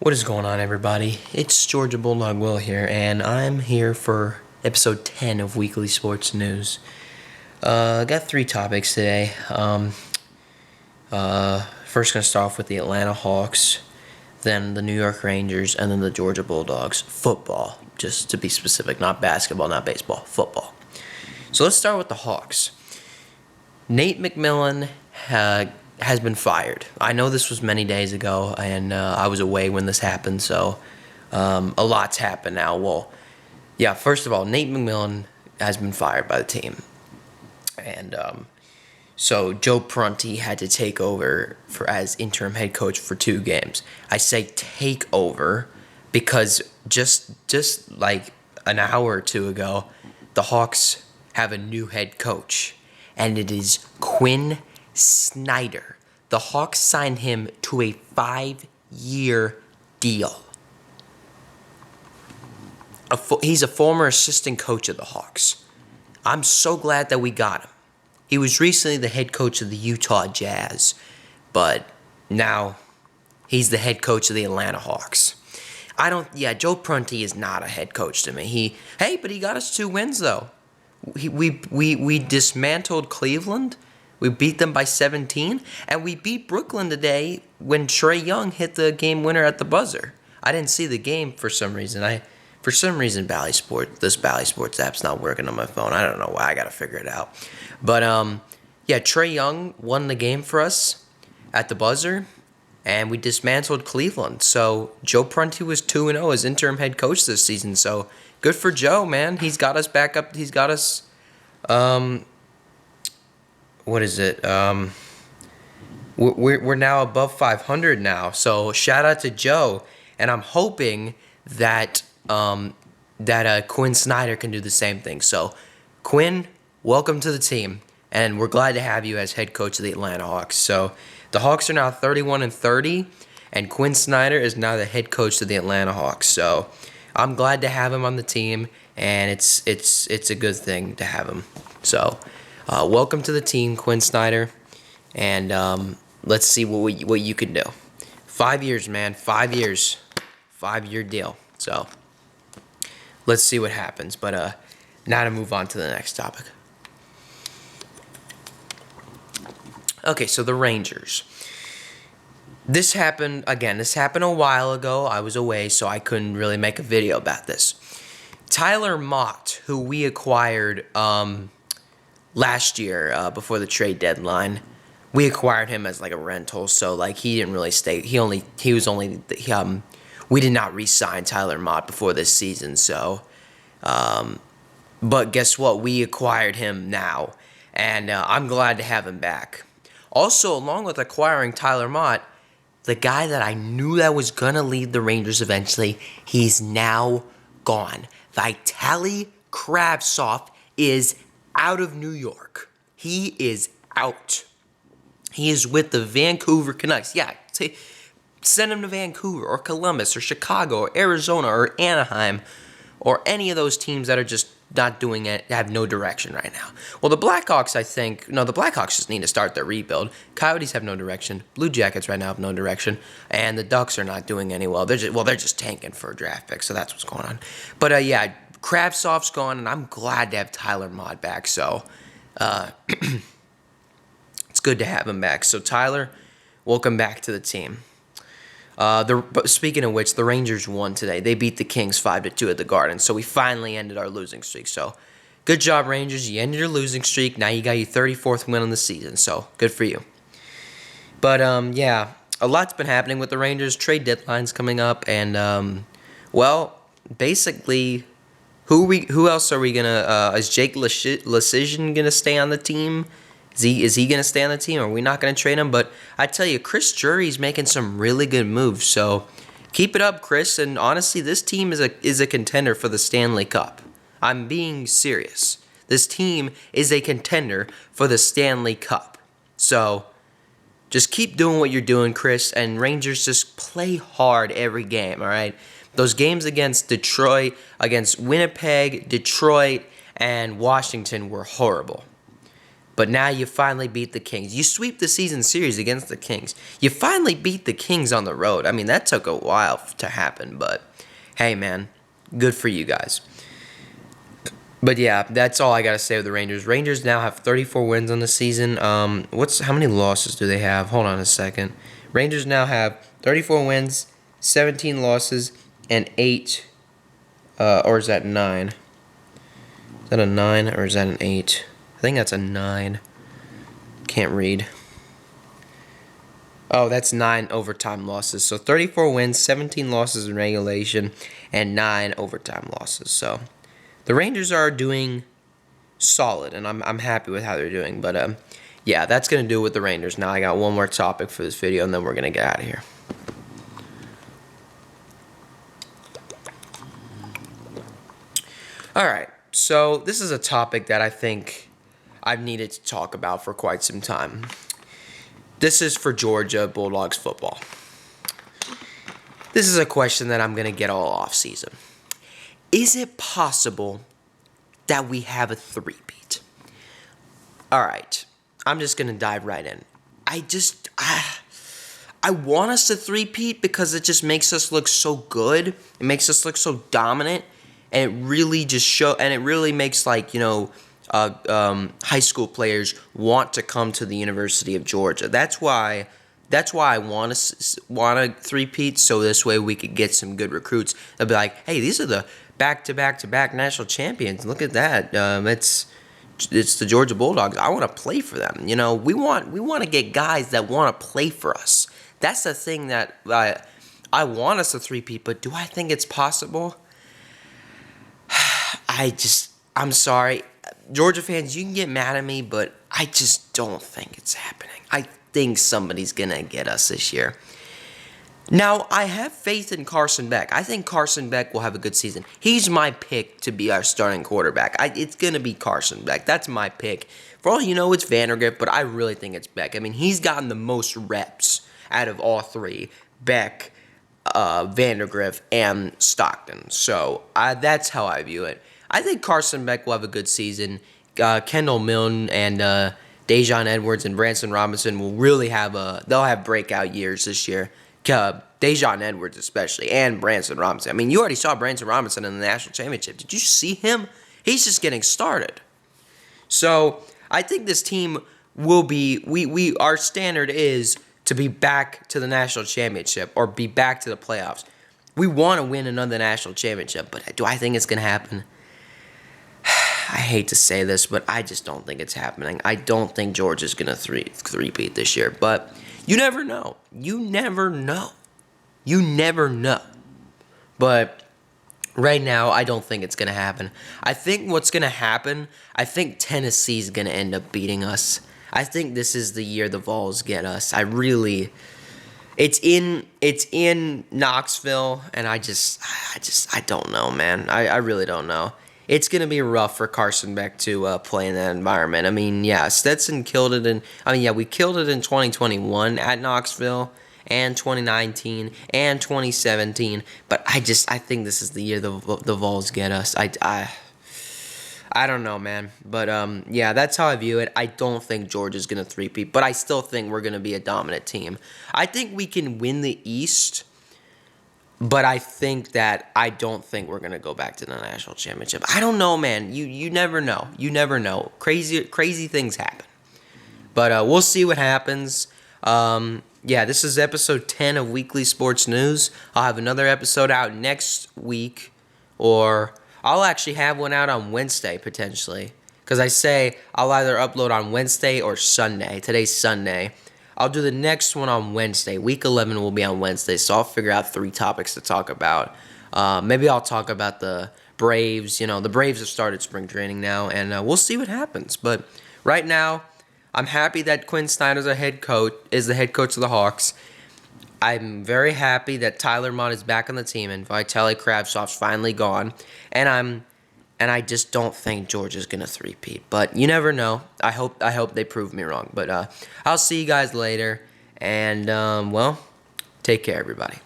What is going on, everybody? It's Georgia Bulldog Will here, and I'm here for episode 10 of Weekly Sports News. I got three topics today. First, going to start off with the Atlanta Hawks, then the New York Rangers, and then the Georgia Bulldogs. Football, just to be specific, not basketball, not baseball, football. So let's start with the Hawks. Nate McMillan has been fired. I know this was many days ago, and I was away when this happened, so a lot's happened now. Well, yeah, first of all, Nate McMillan has been fired by the team. And so Joe Prunty had to take over as interim head coach for 2 games. I say take over because just like an hour or two ago, the Hawks have a new head coach, and it is Quinn Snyder. The Hawks signed him to a 5-year deal. He's a former assistant coach of the Hawks. I'm so glad that we got him. He was recently the head coach of the Utah Jazz, but now he's the head coach of the Atlanta Hawks. Joe Prunty is not a head coach to me. But he got us 2 wins though. We dismantled Cleveland. We beat them by 17, and we beat Brooklyn today when Trae Young hit the game winner at the buzzer. I didn't see the game for some reason. Bally Sports app's not working on my phone. I don't know why. I gotta figure it out. But Trae Young won the game for us at the buzzer, and we dismantled Cleveland. So Joe Prunty was 2-0 as interim head coach this season. So good for Joe, man. He's got us back up. He's got us. What is it? We're now above 500 now. So shout out to Joe, and I'm hoping that Quinn Snyder can do the same thing. So Quinn, welcome to the team, and we're glad to have you as head coach of the Atlanta Hawks. So the Hawks are now 31-30, and Quinn Snyder is now the head coach of the Atlanta Hawks. So I'm glad to have him on the team, and it's a good thing to have him. So welcome to the team, Quinn Snyder, and let's see what you can do. 5 years, man. 5 years. 5-year deal. So let's see what happens. But now to move on to the next topic. Okay, so the Rangers. This happened a while ago. I was away, so I couldn't really make a video about this. Tyler Mott, who we acquired last year before the trade deadline, we acquired him as like a rental, so like he didn't really stay. We did not re-sign Tyler Mott before this season, so but guess what? We acquired him now, and I'm glad to have him back. Also, along with acquiring Tyler Mott, the guy that I knew that was gonna lead the Rangers eventually, he's now gone. Vitaly Kravtsov is out of New York. He is out. He is with the Vancouver Canucks. Yeah, send him to Vancouver or Columbus or Chicago or Arizona or Anaheim or any of those teams that are just not doing it, have no direction right now. Well, the Blackhawks just need to start their rebuild. Coyotes have no direction. Blue Jackets right now have no direction. And the Ducks are not doing any well. They're just tanking for a draft pick, so that's what's going on. But Kravtsov's gone, and I'm glad to have Tyler Mott back. So it's good to have him back. So Tyler, welcome back to the team. Speaking of which, the Rangers won today. They beat the Kings 5-2 at the Garden. So we finally ended our losing streak. So good job, Rangers. You ended your losing streak. Now you got your 34th win on the season. So good for you. But a lot's been happening with the Rangers. Trade deadline's coming up, and basically, who else are we gonna? Is Jake Lecision gonna stay on the team? Is he going to stay on the team? Or are we not going to trade him? But I tell you, Chris Drury's making some really good moves. So keep it up, Chris. And honestly, this team is a contender for the Stanley Cup. I'm being serious. This team is a contender for the Stanley Cup. So just keep doing what you're doing, Chris. And Rangers, just play hard every game, all right? Those games against Detroit, against Winnipeg, Detroit, and Washington were horrible. But now you finally beat the Kings. You sweep the season series against the Kings. You finally beat the Kings on the road. I mean, that took a while to happen, but hey, man, good for you guys. But yeah, that's all I gotta say with the Rangers. Rangers now have 34 wins on the season. How many losses do they have? Hold on a second. Rangers now have 34 wins, 17 losses, and 8. Or is that 9? Is that a 9 or is that an 8? I think that's a 9. Can't read. Oh, that's 9 overtime losses. So 34 wins, 17 losses in regulation, and 9 overtime losses. So the Rangers are doing solid, and I'm happy with how they're doing. But yeah, that's gonna do it with the Rangers. Now I got one more topic for this video, and then we're gonna get out of here. All right. So this is a topic that I think I've needed to talk about for quite some time. This is for Georgia Bulldogs football. This is a question that I'm gonna get all off season. Is it possible that we have a three-peat? All right, I'm just going to dive right in. I want us to three-peat because it just makes us look so good. It makes us look so dominant, and it really makes, like, high school players want to come to the University of Georgia. That's why I want to three-peat, so this way we could get some good recruits. They'll be like, hey, these are the back-to-back-to-back national champions. Look at that. It's the Georgia Bulldogs. I want to play for them. We want to get guys that want to play for us. That's the thing that I want us to three-peat, but do I think it's possible? I'm sorry. Georgia fans, you can get mad at me, but I just don't think it's happening. I think somebody's going to get us this year. Now, I have faith in Carson Beck. I think Carson Beck will have a good season. He's my pick to be our starting quarterback. It's going to be Carson Beck. That's my pick. For all you know, it's Vandergrift, but I really think it's Beck. I mean, he's gotten the most reps out of all three. Beck, Vandergrift, and Stockton. So, that's how I view it. I think Carson Beck will have a good season. Kendall Milne and Dejon Edwards and Branson Robinson will really they'll have breakout years this year. Dejon Edwards especially, and Branson Robinson. I mean, you already saw Branson Robinson in the national championship. Did you see him? He's just getting started. So I think this team will be. Our standard is to be back to the national championship or be back to the playoffs. We want to win another national championship, but do I think it's going to happen? I hate to say this, but I just don't think it's happening. I don't think Georgia's going to three-peat this year, but you never know. You never know. You never know. But right now, I don't think it's going to happen. I think what's going to happen, I think Tennessee's going to end up beating us. I think this is the year the Vols get us. It's in Knoxville, and I don't know, man. I really don't know. It's going to be rough for Carson Beck to play in that environment. I mean, yeah, Stetson killed it we killed it in 2021 at Knoxville and 2019 and 2017, but I think this is the year the Vols get us. I don't know, man, but yeah, that's how I view it. I don't think Georgia's going to three-peat, but I still think we're going to be a dominant team. I think we can win the East. But I don't think we're going to go back to the national championship. I don't know, man. You never know. You never know. Crazy things happen. But we'll see what happens. Yeah, this is episode 10 of Weekly Sports News. I'll have another episode out next week. Or I'll actually have one out on Wednesday, potentially. Because I say I'll either upload on Wednesday or Sunday. Today's Sunday. I'll do the next one on Wednesday. Week 11 will be on Wednesday, so I'll figure out 3 topics to talk about. Maybe I'll talk about the Braves. The Braves have started spring training now, and we'll see what happens. But right now, I'm happy that Quinn Snyder's the head coach of the Hawks. I'm very happy that Tyler Mott is back on the team, and Vitaly Kravtsov's finally gone. And I just don't think Georgia's going to three-peat. But you never know. I hope they prove me wrong. But I'll see you guys later. And, well, take care, everybody.